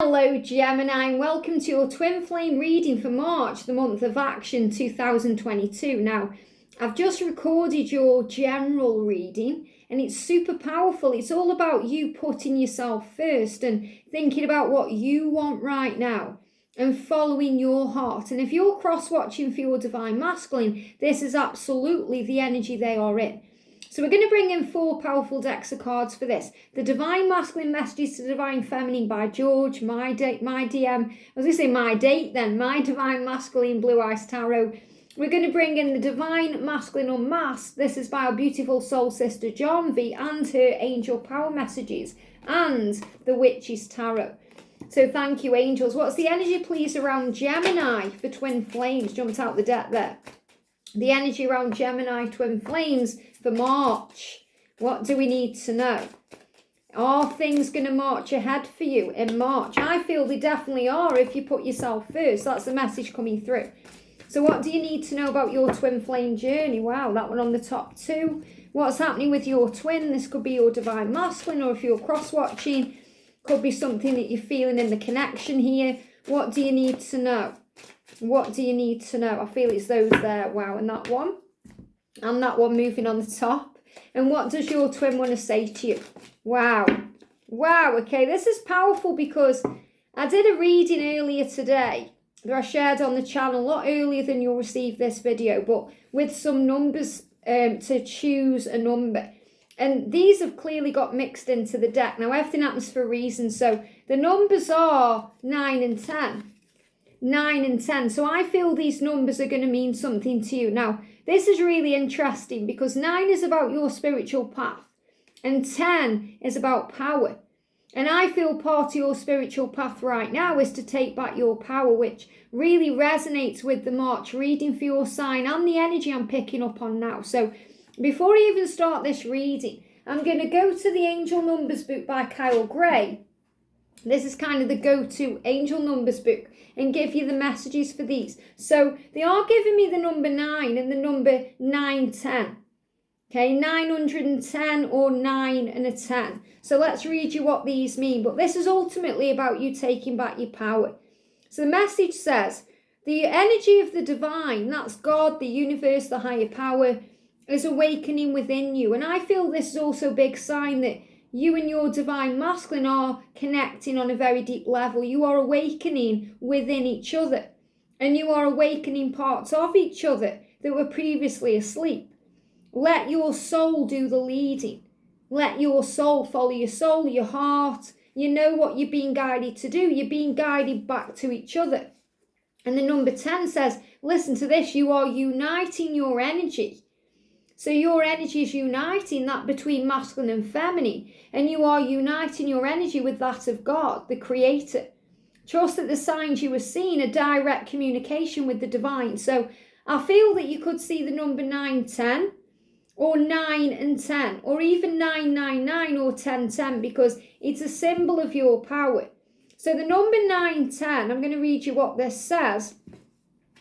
Hello Gemini, and welcome to your twin flame reading for March, the month of action 2022. Now, I've just recorded your general reading and it's super powerful. It's all about you putting yourself first and thinking about what you want right now and following your heart. And if you're cross-watching for your divine masculine, this is absolutely the energy they are in. So we're going to bring in 4 powerful decks of cards for this. The Divine Masculine Messages to Divine Feminine by George, my Divine Masculine Blue Eyes Tarot. We're going to bring in the Divine Masculine Unmasked. This is by our beautiful soul sister Janvi and her Angel Power Messages and the Witch's Tarot. So thank you, angels. What's the energy, please, around Gemini for Twin Flames? Jumped out the deck there. The energy around Gemini Twin Flames for March. What do we need to know? Are things going to march ahead for you in March? I feel they definitely are if you put yourself first. That's the message coming through. So what do you need to know about your twin flame journey? Wow, that one on the top 2. What's happening with your twin? This could be your divine masculine, or if you're cross-watching, could be something that you're feeling in the connection here. What do you need to know? What do you need to know? I feel it's those there. Wow, and that one. And that one moving on the top. And what does your twin want to say to you? Wow. Wow, okay, this is powerful because I did a reading earlier today that I shared on the channel, a lot earlier than you'll receive this video, but with some numbers to choose a number. And these have clearly got mixed into the deck. Now, everything happens for a reason. So the numbers are 9 and 10. 9 and 10. So I feel these numbers are going to mean something to you. Now, this is really interesting because 9 is about your spiritual path and 10 is about power. And I feel part of your spiritual path right now is to take back your power, which really resonates with the March reading for your sign and the energy I'm picking up on now. So before I even start this reading, I'm going to go to the Angel Numbers book by Kyle Gray. This is kind of the go-to Angel Numbers book, and give you the messages for these. So they are giving me the number 9 and the number 910. Okay, 910 or 9 and a 10. So let's read you what these mean. But this is ultimately about you taking back your power. So the message says, the energy of the divine, that's God, the universe, the higher power, is awakening within you. And I feel this is also a big sign that you and your divine masculine are connecting on a very deep level. You are awakening within each other. And you are awakening parts of each other that were previously asleep. Let your soul do the leading. Let your soul follow your soul, your heart. You know what you're being guided to do. You're being guided back to each other. And the number 10 says, listen to this, you are uniting your energy. So your energy is uniting that between masculine and feminine. And you are uniting your energy with that of God, the creator. Trust that the signs you are seeing are direct communication with the divine. So I feel that you could see the number 910 or 9 and 10 or even 999 or 1010 because it's a symbol of your power. So the number 910, I'm going to read you what this says.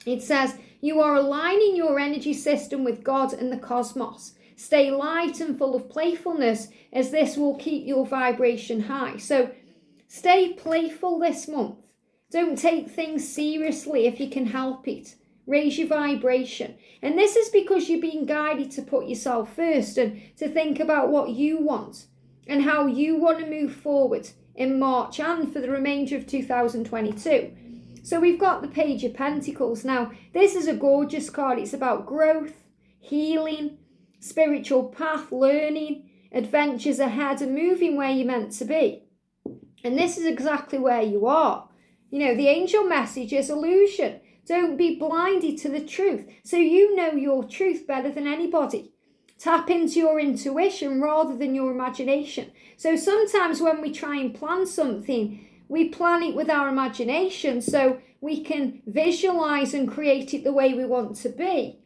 It says, you are aligning your energy system with God and the cosmos. Stay light and full of playfulness as this will keep your vibration high. So stay playful this month. Don't take things seriously if you can help it. Raise your vibration. And this is because you're being guided to put yourself first and to think about what you want and how you want to move forward in March and for the remainder of 2022. So we've got the Page of Pentacles. Now, this is a gorgeous card. It's about growth, healing, spiritual path, learning, adventures ahead, and moving where you're meant to be. And this is exactly where you are. You know, the angel message is illusion. Don't be blinded to the truth. So you know your truth better than anybody. Tap into your intuition rather than your imagination. So sometimes when we try and plan something, we plan it with our imagination so we can visualize and create it the way we want to be.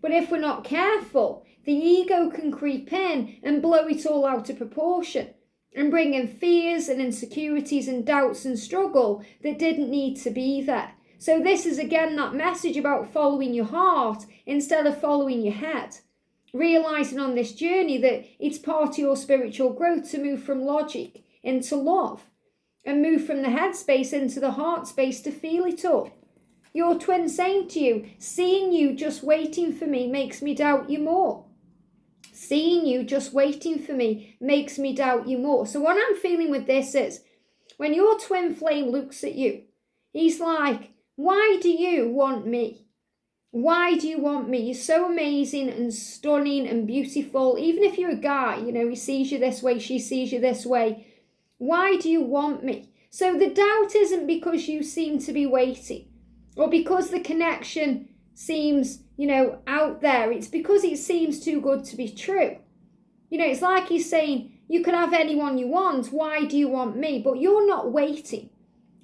But if we're not careful, the ego can creep in and blow it all out of proportion and bring in fears and insecurities and doubts and struggle that didn't need to be there. So this is again that message about following your heart instead of following your head. Realizing on this journey that it's part of your spiritual growth to move from logic into love. and move from the head space into the heart space to feel it all. Your twin saying to you, seeing you just waiting for me makes me doubt you more. Seeing you just waiting for me makes me doubt you more. So what I'm feeling with this is, when your twin flame looks at you, he's like, why do you want me? Why do you want me? You're so amazing and stunning and beautiful. Even if you're a guy, he sees you this way, she sees you this way. Why do you want me? So the doubt isn't because you seem to be waiting or because the connection seems, out there. It's because it seems too good to be true. It's like he's saying, you can have anyone you want. Why do you want me? But you're not waiting.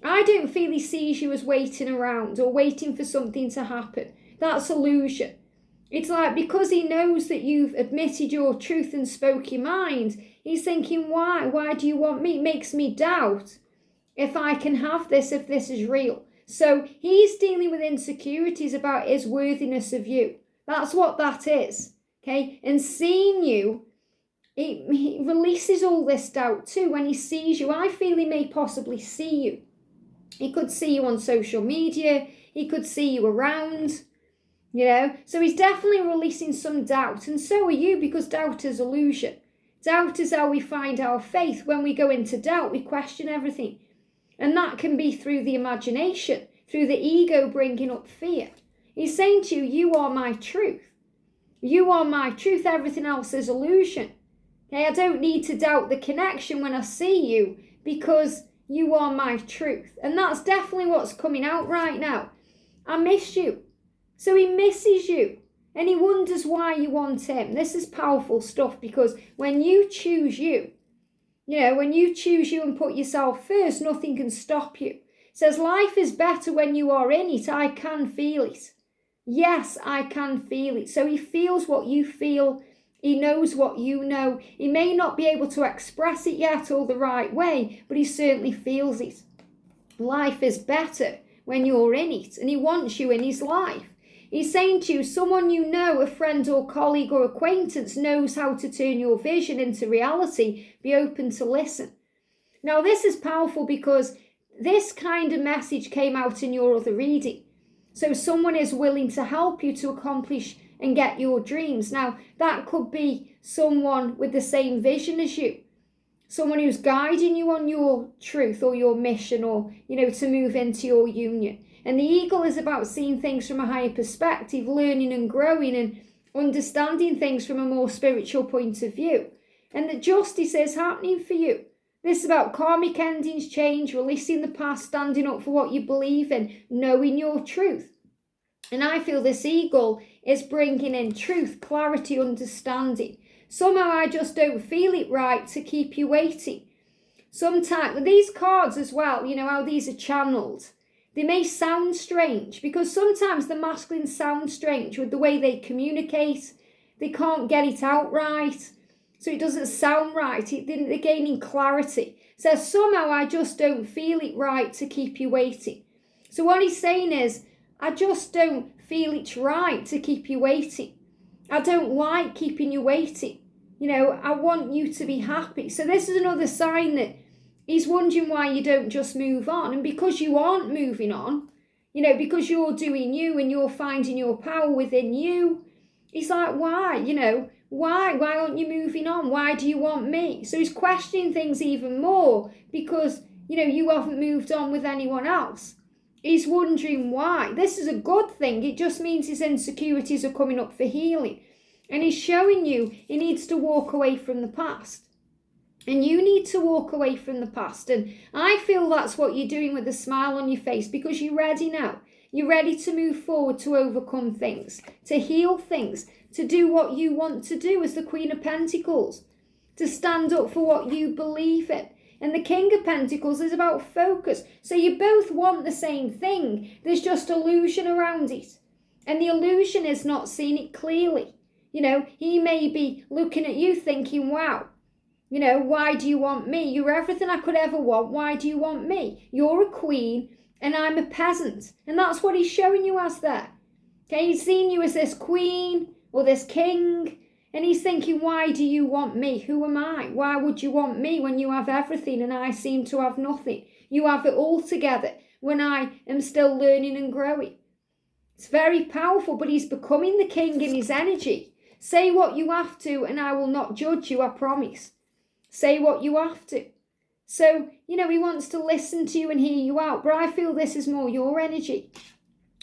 I don't feel he sees you as waiting around or waiting for something to happen. That's illusion. It's like, because he knows that you've admitted your truth and spoke your mind, he's thinking, why? Why do you want me? It makes me doubt if I can have this, if this is real. So he's dealing with insecurities about his worthiness of you. That's what that is. Okay? And seeing you, he releases all this doubt too. When he sees you, I feel he may possibly see you. He could see you on social media. He could see you around. So he's definitely releasing some doubt, and so are you, because doubt is illusion. Doubt is how we find our faith. When we go into doubt, we question everything, and that can be through the imagination, through the ego bringing up fear. He's saying to you, you are my truth. You are my truth. Everything else is illusion. Okay, I don't need to doubt the connection when I see you, because you are my truth. And that's definitely what's coming out right now. I miss you. So he misses you, and he wonders why you want him. This is powerful stuff, because when you choose you, when you choose you and put yourself first, nothing can stop you. It says life is better when you are in it. I can feel it. Yes, I can feel it. So he feels what you feel. He knows what you know. He may not be able to express it yet or the right way, but he certainly feels it. Life is better when you're in it, and he wants you in his life. He's saying to you, someone you know, a friend or colleague or acquaintance, knows how to turn your vision into reality. Be open to listen. Now, this is powerful because this kind of message came out in your other reading. So someone is willing to help you to accomplish and get your dreams. Now, that could be someone with the same vision as you. Someone who's guiding you on your truth or your mission, or, to move into your union. And the eagle is about seeing things from a higher perspective, learning and growing and understanding things from a more spiritual point of view. And that justice is happening for you. This is about karmic endings, change, releasing the past, standing up for what you believe in, knowing your truth. And I feel this eagle is bringing in truth, clarity, understanding. Somehow I just don't feel it right to keep you waiting. Sometimes, these cards as well, how these are channeled. They may sound strange, because sometimes the masculine sound strange with the way they communicate. They can't get it out right, so it doesn't sound right. They're gaining clarity. So somehow I just don't feel it right to keep you waiting. So what he's saying is, I just don't feel it's right to keep you waiting. I don't like keeping you waiting. I want you to be happy. So this is another sign that he's wondering why you don't just move on. And because you aren't moving on, because you're doing you and you're finding your power within you, he's like, why? Why aren't you moving on? Why do you want me? So he's questioning things even more because, you haven't moved on with anyone else. He's wondering why. This is a good thing. It just means his insecurities are coming up for healing. And he's showing you he needs to walk away from the past. And you need to walk away from the past. And I feel that's what you're doing with a smile on your face, because you're ready now. You're ready to move forward, to overcome things, to heal things, to do what you want to do as the Queen of Pentacles, to stand up for what you believe in. And the King of Pentacles is about focus. So you both want the same thing. There's just illusion around it. And the illusion is not seeing it clearly. He may be looking at you thinking, wow, why do you want me? You're everything I could ever want. Why do you want me? You're a queen and I'm a peasant. And that's what he's showing you as there. Okay, he's seeing you as this queen or this king. And he's thinking, why do you want me? Who am I? Why would you want me when you have everything and I seem to have nothing? You have it all together when I am still learning and growing. It's very powerful, but he's becoming the king in his energy. Say what you have to, and I will not judge you, I promise. Say what you have to. So, he wants to listen to you and hear you out, but I feel this is more your energy.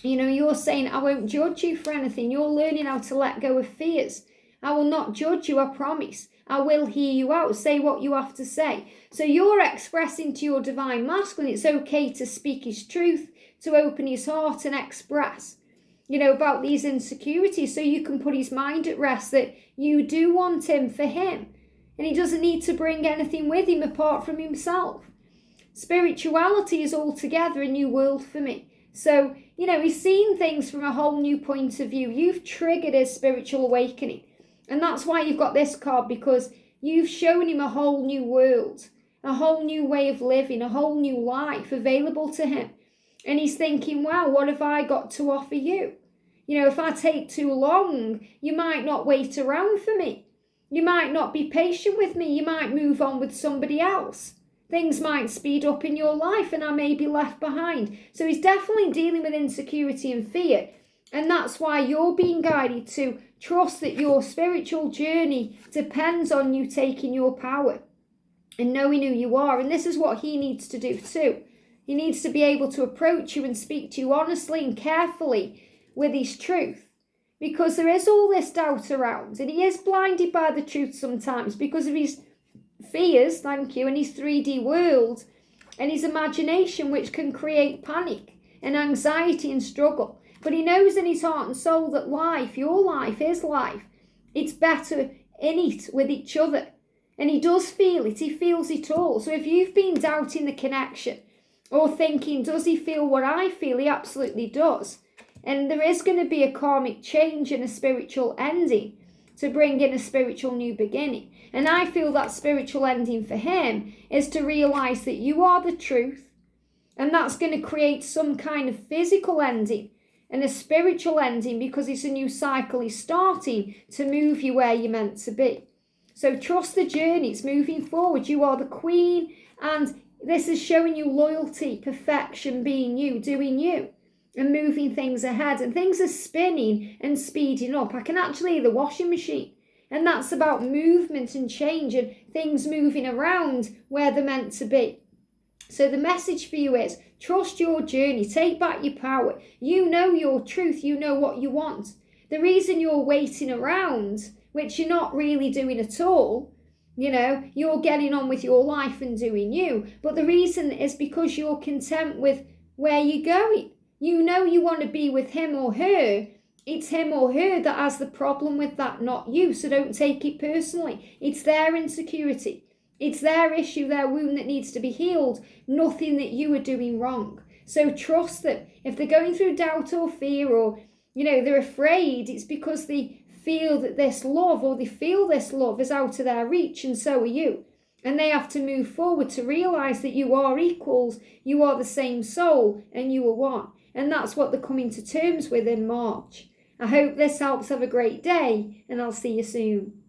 You're saying, I won't judge you for anything. You're learning how to let go of fears. I will not judge you, I promise. I will hear you out. Say what you have to say. So you're expressing to your divine masculine, it's okay to speak his truth, to open his heart and express, about these insecurities, so you can put his mind at rest that you do want him for him. And he doesn't need to bring anything with him apart from himself. Spirituality is altogether a new world for me. So, he's seeing things from a whole new point of view. You've triggered his spiritual awakening. And that's why you've got this card, because you've shown him a whole new world, a whole new way of living, a whole new life available to him. And he's thinking, wow, what have I got to offer you? If I take too long, you might not wait around for me. You might not be patient with me. You might move on with somebody else. Things might speed up in your life and I may be left behind. So he's definitely dealing with insecurity and fear. And that's why you're being guided to trust that your spiritual journey depends on you taking your power and knowing who you are. And this is what he needs to do too. He needs to be able to approach you and speak to you honestly and carefully with his truth. Because there is all this doubt around. And he is blinded by the truth sometimes because of his fears, and his 3D world and his imagination, which can create panic and anxiety and struggle. But he knows in his heart and soul that life, your life, his life, it's better in it with each other. And he does feel it. He feels it all. So if you've been doubting the connection or thinking, does he feel what I feel? He absolutely does. And there is going to be a karmic change and a spiritual ending to bring in a spiritual new beginning. And I feel that spiritual ending for him is to realize that you are the truth. And that's going to create some kind of physical ending and a spiritual ending, because it's a new cycle he's starting to move you where you're meant to be. So trust the journey. It's moving forward. You are the queen. And this is showing you loyalty, perfection, being you, doing you, and moving things ahead. And things are spinning and speeding up. I can actually hear the washing machine. And that's about movement and change and things moving around where they're meant to be. So the message for you is, trust your journey. Take back your power. You know your truth. You know what you want. The reason you're waiting around, which you're not really doing at all, you're getting on with your life and doing you. But the reason is because you're content with where you're going. You know you want to be with him or her. It's him or her that has the problem with that, not you. So don't take it personally. It's their insecurity. It's their issue, their wound that needs to be healed. Nothing that you are doing wrong. So trust them. If they're going through doubt or fear, or, they're afraid, it's because they feel that this love, or they feel this love is out of their reach, and so are you. And they have to move forward to realize that you are equals, you are the same soul, and you are one. And that's what they're coming to terms with in March. I hope this helps. Have a great day, and I'll see you soon.